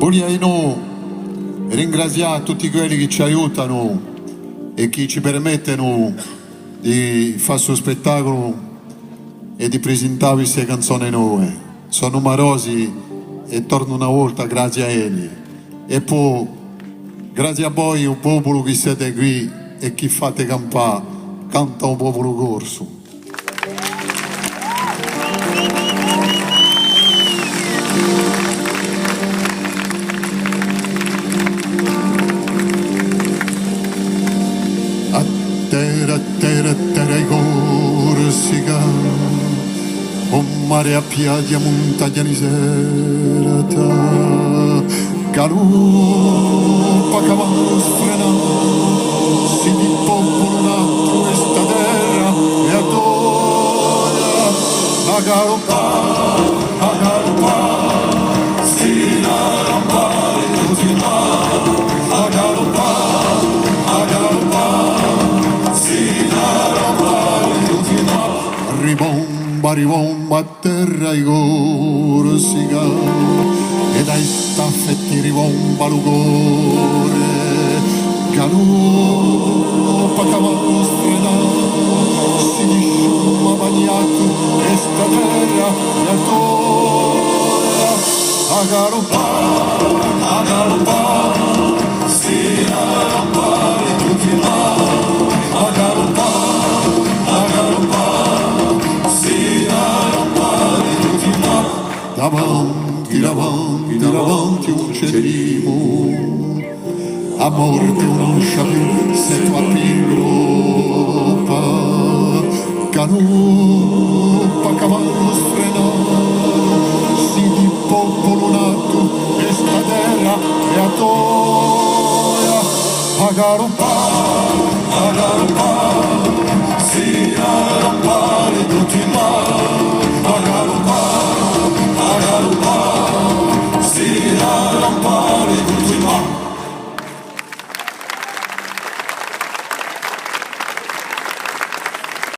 Vogliamo ringraziare tutti quelli che ci aiutano e che ci permettono di fare questo spettacolo e di presentare queste canzoni nuove. Sono numerosi e torno una volta grazie a Eli. E poi grazie a voi, il popolo che siete qui e che fate campare, canta un popolo corso. Terra e Corsica, un mare a piaggia, montagna di serata, galuppa cavallo sfrenato, si di popolo nato questa terra e adora a galoppare, si la rampare così male, a galoppare, ribomba a terra i Corsica e dai staffetti ribomba l'ugore, galoppa cavallo strenato, si disciuma bagnato questa terra e ancora a galoppare, si arrampare tutti i mari, a galoppare, davanti un cerimo, a morte uno sciapiù, se tu apri l'Europa, canoppa, cavallo sfrenato, si di popolo nato, questa terra è a toia, a galoppare,